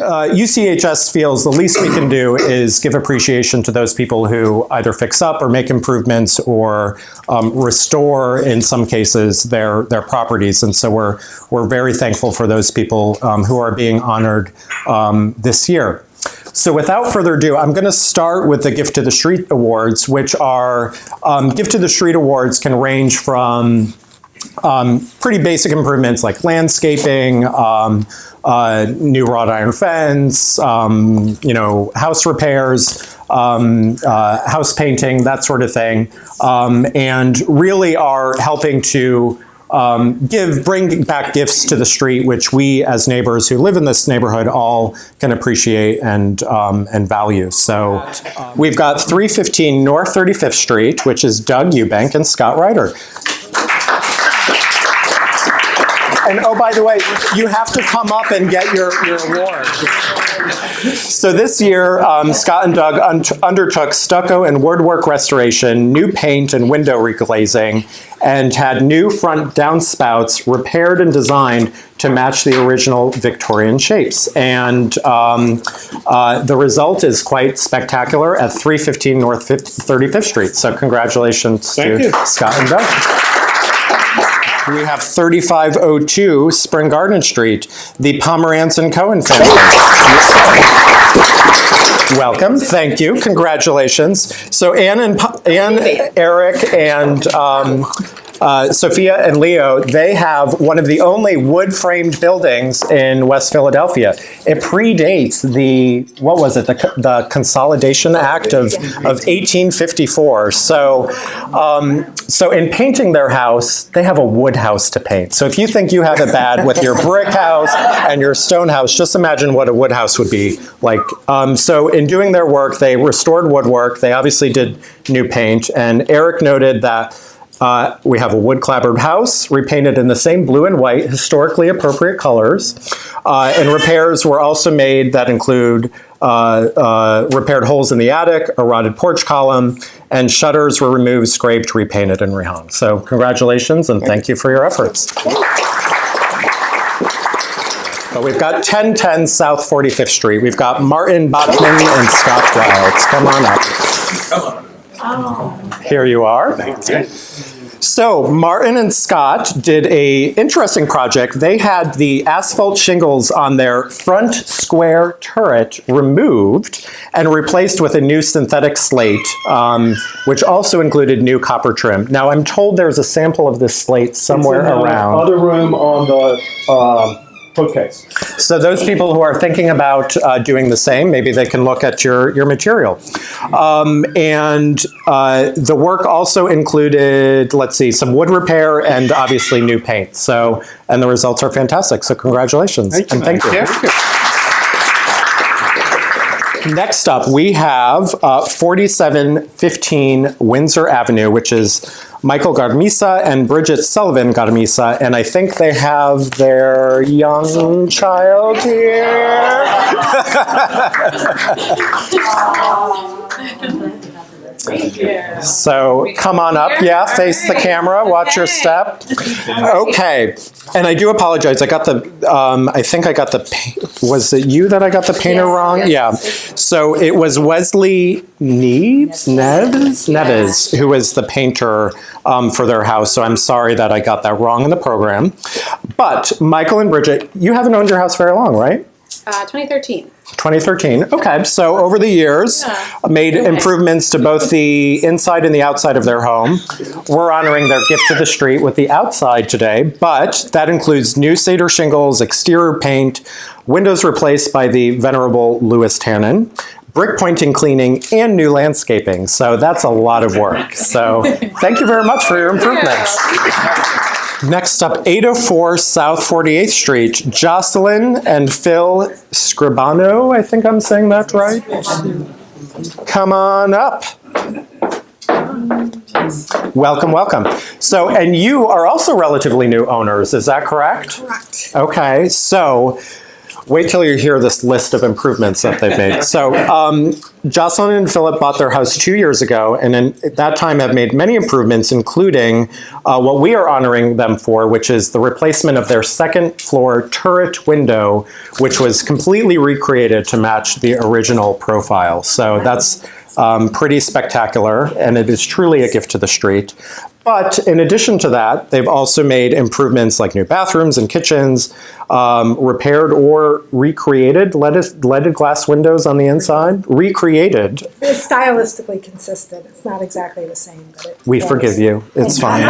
UCHS feels the least we can do is give appreciation to those people who either fix up or make improvements or restore, in some cases, their properties. And so we're very thankful for those people who are being honored this year. So without further ado, I'm going to start with the Gift to the Street Awards, which are, Gift to the Street Awards can range from pretty basic improvements like landscaping, new wrought iron fence, house repairs, house painting, that sort of thing, and really are helping to bring back gifts to the street, which we as neighbors who live in this neighborhood all can appreciate and value. So we've got 315 North 35th Street, which is Doug Eubank and Scott Ryder. And oh, by the way, you have to come up and get your award. So this year, Scott and Doug undertook stucco and woodwork restoration, new paint and window reglazing, and had new front downspouts repaired and designed to match the original Victorian shapes. And the result is quite spectacular at 315 North 35th Street. So congratulations to Scott and Doug. We have 3502 Spring Garden Street, the Pomerantz and Cohen family. Welcome, thank you, congratulations. So Anne, Eric, and Sophia and Leo, they have one of the only wood-framed buildings in West Philadelphia. It predates the Consolidation Act of 1854. So in painting their house, they have a wood house to paint. So if you think you have it bad with your brick house and your stone house, just imagine what a wood house would be like. So in doing their work, they restored woodwork. They obviously did new paint. And Eric noted that we have a wood-clapboard house, repainted in the same blue and white, historically appropriate colors. And repairs were also made that include repaired holes in the attic, a rotted porch column, and shutters were removed, scraped, repainted, and rehung. So congratulations, and thank you for your efforts. But we've got 1010 South 45th Street. We've got Martin Bachman and Scott Wilds. Come on up. Come on. Oh. Here you are. Thank you. So Martin and Scott did an interesting project. They had the asphalt shingles on their front square turret removed and replaced with a new synthetic slate, which also included new copper trim. Now I'm told there's a sample of this slate somewhere around. Other room on the bookcase. So those people who are thinking about doing the same, maybe they can look at your material. The work also included, let's see, some wood repair and obviously new paint. So, and the results are fantastic. So congratulations. Thank you. Next up, we have 4715 Windsor Avenue, which is Michael Garmisa and Bridget Sullivan Garmisa, and I think they have their young child here. So come on up, yeah, face the camera, watch your step. Okay, and I do apologize, I got the, I think I got the, was it you that I got the painter wrong? Yeah, so it was Wesley Neves, who was the painter for their house, so I'm sorry that I got that wrong in the program. But Michael and Bridget, you haven't owned your house very long, right? 2013. 2013. Okay, so over the years, made improvements to both the inside and the outside of their home. We're honoring their gift to the street with the outside today, but that includes new cedar shingles, exterior paint, windows replaced by the venerable Louis Tannen, brick pointing cleaning, and new landscaping. So that's a lot of work. So thank you very much for your improvements. Next up, 804 South 48th Street, Jocelyn and Phil Scribano, I think I'm saying that right? Come on up. Welcome, welcome. So, and you are also relatively new owners, is that correct? Correct. Okay, so Wait till you hear this list of improvements that they've made. So Jocelyn and Philip bought their house 2 years ago, and at that time have made many improvements, including what we are honoring them for, which is the replacement of their second floor turret window, which was completely recreated to match the original profile. So that's pretty spectacular, and it is truly a gift to the street. But in addition to that, they've also made improvements like new bathrooms and kitchens, repaired or recreated leaded glass windows on the inside. Recreated. It's stylistically consistent. It's not exactly the same, but We forgive you. It's fine.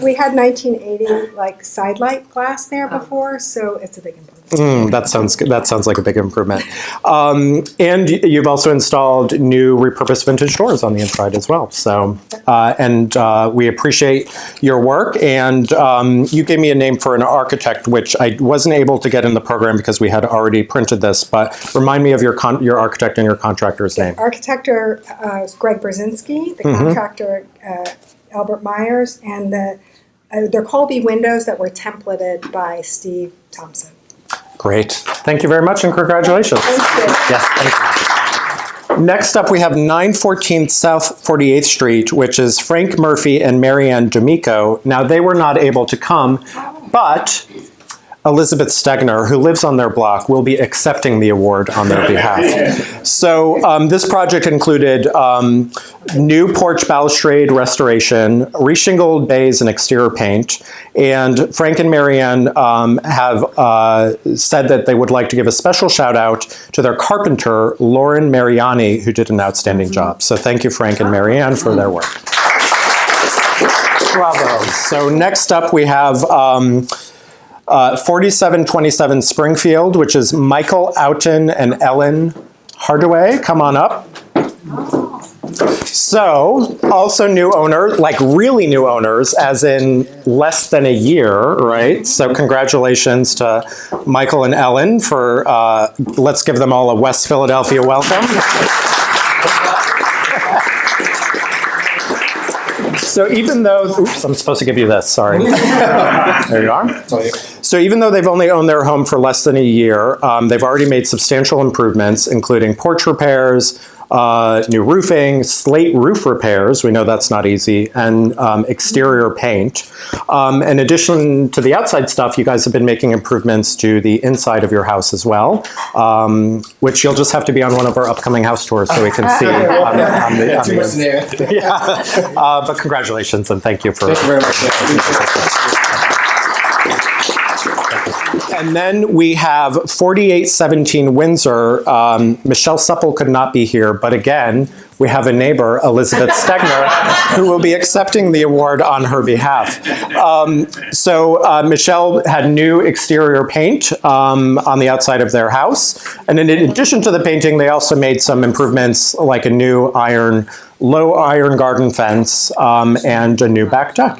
We had 1980 like side light glass there before, so it's a big improvement. That sounds good. That sounds like a big improvement. And you've also installed new repurposed vintage doors on the inside as well. So, and we appreciate your work. And you gave me a name for an architect, which I wasn't able to get in the program because we had already printed this. But remind me of your architect and your contractor's name. Architect is Greg Brzezinski, the contractor Albert Myers, and they're Colby windows that were templated by Steve Thompson. Great. Thank you very much, and congratulations. Thank you. Yes, thank you. Next up, we have 914 South 48th Street, which is Frank Murphy and Marianne D'Amico. Now, they were not able to come, but Elizabeth Stegner, who lives on their block, will be accepting the award on their behalf. So this project included new porch balustrade restoration, reshingled bays and exterior paint, and Frank and Marianne have said that they would like to give a special shout out to their carpenter, Lauren Mariani, who did an outstanding job. So thank you, Frank and Marianne, for their work. Bravo. So next up we have 4727 Springfield, which is Michael Outen and Ellen Hardaway. Come on up. So, also new owner, like really new owners, as in less than a year, right? So congratulations to Michael and Ellen for, let's give them all a West Philadelphia welcome. So even though, oops, I'm supposed to give you this, sorry. There you are. So even though they've only owned their home for less than a year, they've already made substantial improvements, including porch repairs, new roofing, slate roof repairs, we know that's not easy, and exterior paint. In addition to the outside stuff, you guys have been making improvements to the inside of your house as well, which you'll just have to be on one of our upcoming house tours so we can see on the yeah. But congratulations and thank you for... Thank you very much. And then we have 4817 Windsor. Michelle Supple could not be here, but again, we have a neighbor, Elizabeth Stegner, who will be accepting the award on her behalf. So Michelle had new exterior paint on the outside of their house. And in addition to the painting, they also made some improvements like a new low iron garden fence and a new back deck.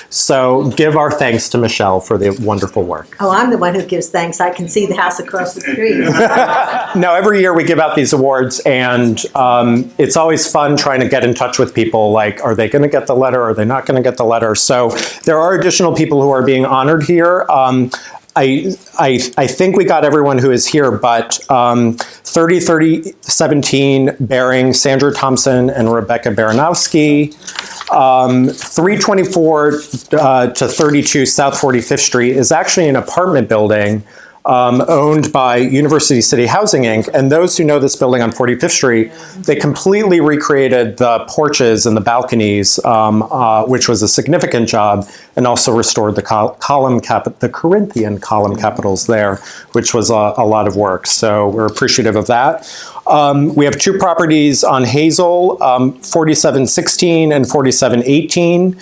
So give our thanks to Michelle for the wonderful work. Oh, I'm the one who gives thanks. I can see the house across the street. Now, every year we give out these awards, and it's always fun trying to get in touch with people, like, are they going to get the letter? Are they not going to get the letter? So there are additional people who are being honored here. I think we got everyone who is here, but 3017 Bering, Sandra Thompson and Rebecca Baranowski. 324 to 32 South 45th Street is actually an apartment building owned by University City Housing, Inc. And those who know this building on 45th Street, they completely recreated the porches and the balconies, which was a significant job, and also restored the Corinthian column capitals there, which was a lot of work. So we're appreciative of that. We have two properties on Hazel, 4716 and 4718.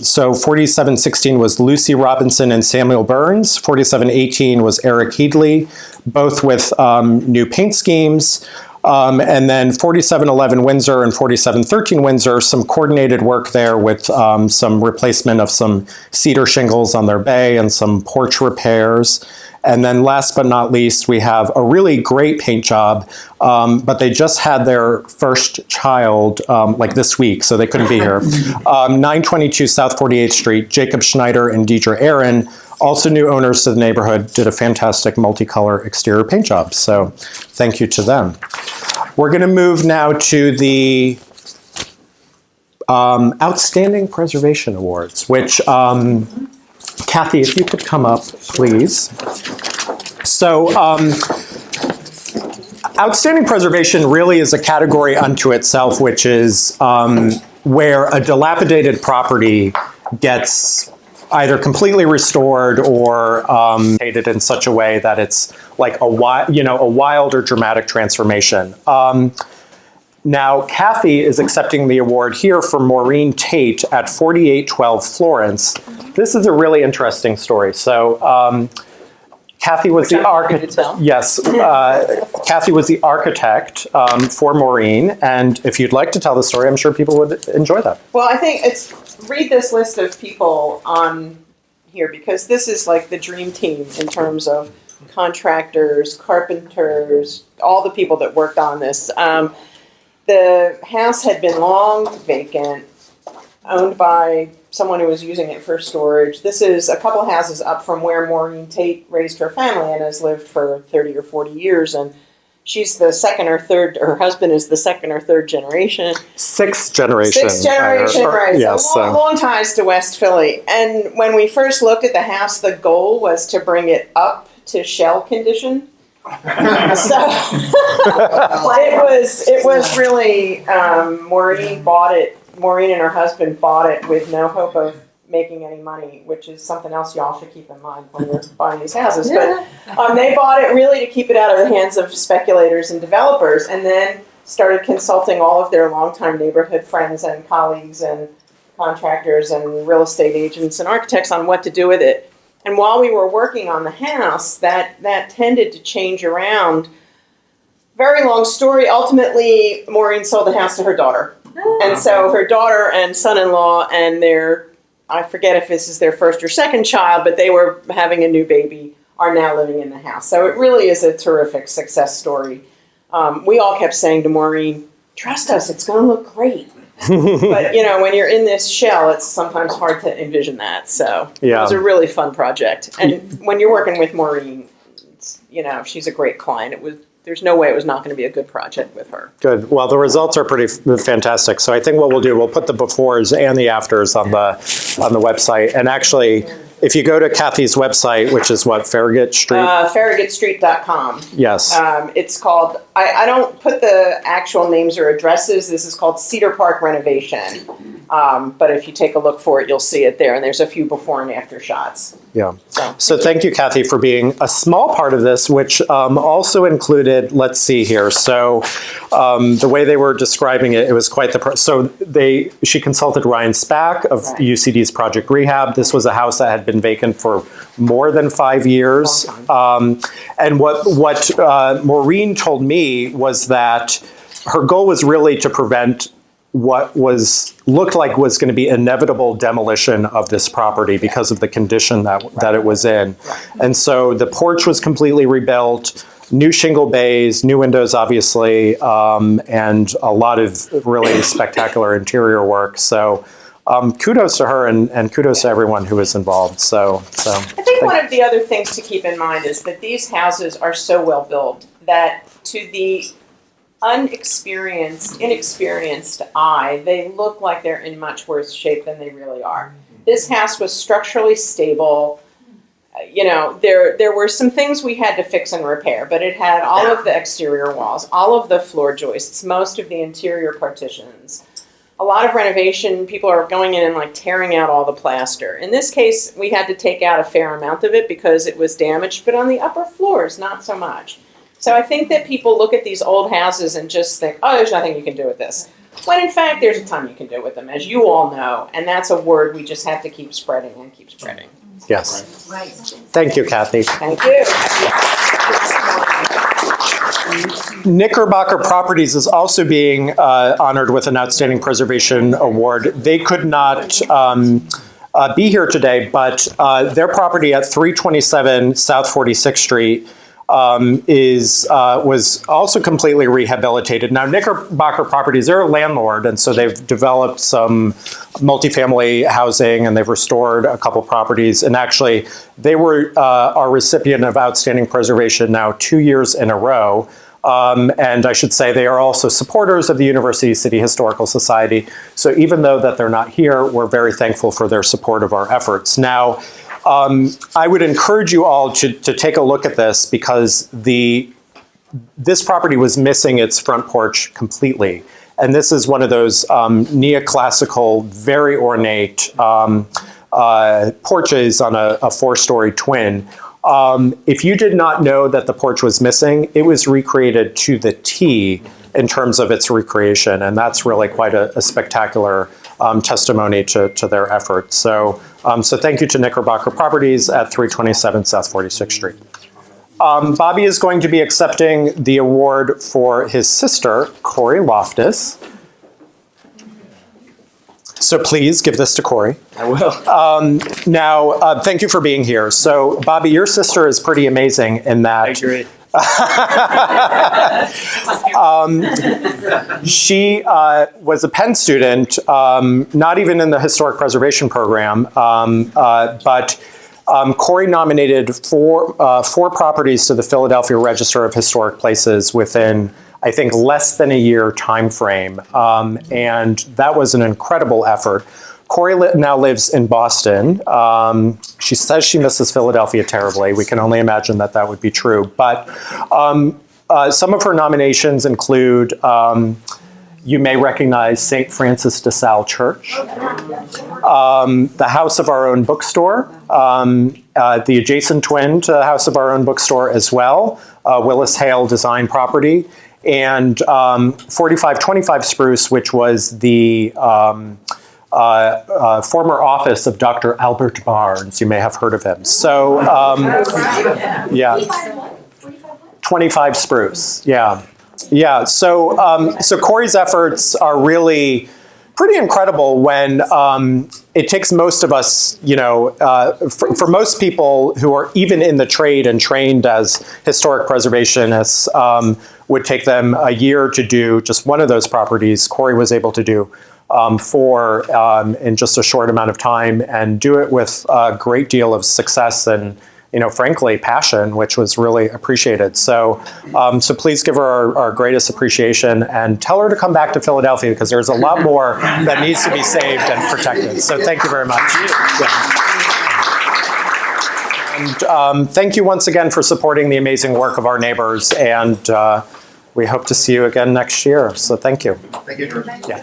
So 4716 was Lucy Robinson and Samuel Burns. 4718 was Eric Heedley, both with new paint schemes. And then 4711 Windsor and 4713 Windsor, some coordinated work there with some replacement of some cedar shingles on their bay and some porch repairs. And then last but not least, we have a really great paint job, but they just had their first child like this week, so they couldn't be here. 922 South 48th Street, Jacob Schneider and Deidre Aaron Also new owners to the neighborhood, did a fantastic multicolor exterior paint job. So thank you to them. We're going to move now to the Outstanding Preservation Awards, which, Kathy, if you could come up, please. So, Outstanding Preservation really is a category unto itself, which is where a dilapidated property gets either completely restored or created in such a way that it's like a wild or dramatic transformation. Now, Kathy is accepting the award here for Maureen Tate at 4812 Florence. This is a really interesting story. So, Kathy was the architect. Yes, Kathy was the architect for Maureen, and if you'd like to tell the story, I'm sure people would enjoy that. Well, I think read this list of people on here, because this is like the dream team in terms of contractors, carpenters, all the people that worked on this. The house had been long vacant, owned by someone who was using it for storage. This is a couple houses up from where Maureen Tate raised her family and has lived for 30 or 40 years. And she's the second or third, her husband is the second or third generation. Sixth generation. Sixth generation, right. Yes. So long ties to West Philly. And when we first looked at the house, the goal was to bring it up to shell condition. So it was really, Maureen and her husband bought it with no hope of making any money, which is something else y'all should keep in mind when you're buying these houses. But they bought it really to keep it out of the hands of speculators and developers, and then started consulting all of their longtime neighborhood friends and colleagues and contractors and real estate agents and architects on what to do with it. And while we were working on the house, that tended to change around. Very long story. Ultimately, Maureen sold the house to her daughter. And so her daughter and son-in-law and I forget if this is their first or second child, but they were having a new baby, are now living in the house. So it really is a terrific success story. We all kept saying to Maureen, trust us, it's going to look great. But, when you're in this shell, it's sometimes hard to envision that. So It was a really fun project. And when you're working with Maureen, she's a great client. There's no way it was not going to be a good project with her. Good. Well, the results are pretty fantastic. So I think what we'll do, we'll put the befores and the afters on the website. And actually, if you go to Kathy's website, which is what, Farragut Street? FarragutStreet.com. Yes. It's called, I don't put the actual names or addresses. This is called Cedar Park Renovation. But if you take a look for it, you'll see it there. And there's a few before and after shots. Yeah. So thank you, Kathy, for being a small part of this, which also included, let's see here. So the way they were describing it, it was quite she consulted Ryan Spack of UCD's Project Rehab. This was a house that had been vacant for more than 5 years. And what Maureen told me was that her goal was really to prevent what looked like was going to be inevitable demolition of this property because of the condition that it was in. And so the porch was completely rebuilt, new shingle bays, new windows, obviously, and a lot of really spectacular interior work. So kudos to her and kudos to everyone who was involved. So I think one of the other things to keep in mind is that these houses are so well built that to the inexperienced eye, they look like they're in much worse shape than they really are. This house was structurally stable. There were some things we had to fix and repair, but it had all of the exterior walls, all of the floor joists, most of the interior partitions. A lot of renovation, people are going in and tearing out all the plaster. In this case, we had to take out a fair amount of it because it was damaged, but on the upper floors, not so much. So I think that people look at these old houses and just think, oh, there's nothing you can do with this. When in fact, there's a ton you can do with them, as you all know. And that's a word we just have to keep spreading and keep spreading. yes. Right. Thank you, Kathy. Thank you. Knickerbocker Properties is also being honored with an Outstanding Preservation Award. They could not be here today, but their property at 327 South 46th Street was also completely rehabilitated. Now, Knickerbocker Properties, they're a landlord, and so they've developed some multifamily housing, and they've restored a couple properties. And actually, they were our recipient of Outstanding Preservation now 2 years in a row. And I should say they are also supporters of the University City Historical Society. So even though that they're not here, we're very thankful for their support of our efforts. Now, I would encourage you all to take a look at this because this property was missing its front porch completely. And this is one of those neoclassical, very ornate porches on a four-story twin. If you did not know that the porch was missing, it was recreated to the T in terms of its recreation. And that's really quite a spectacular testimony to their efforts. So thank you to Knickerbocker Properties at 327 South 46th Street. Bobby is going to be accepting the award for his sister, Corey Loftus. So please give this to Corey. I will. Now, thank you for being here. So, Bobby, your sister is pretty amazing in that. I agree. She was a Penn student, not even in the historic preservation program, but Corey nominated four properties to the Philadelphia Register of Historic Places within, I think, less than a year time frame, and that was an incredible effort. Corey now lives in Boston. She says she misses Philadelphia terribly. We can only imagine that that would be true. But some of her nominations include, you may recognize St. Francis de Sales Church, the House of Our Own Bookstore, the adjacent twin to the House of Our Own Bookstore as well, Willis Hale Design Property, and 4525 Spruce, which was the former office of Dr. Albert Barnes. You may have heard of him. So, yeah. 25 Spruce, yeah. Yeah, so Corey's efforts are really pretty incredible when it takes most of us, for most people who are even in the trade and trained as historic preservationists, would take them a year to do just one of those properties. Corey was able to do four in just a short amount of time and do it with a great deal of success and, frankly, passion, which was really appreciated. So please give her our greatest appreciation and tell her to come back to Philadelphia because there's a lot more that needs to be saved and protected. So thank you very much. Yeah. And thank you once again for supporting the amazing work of our neighbors. And we hope to see you again next year. So thank you. Thank you, George. Yeah.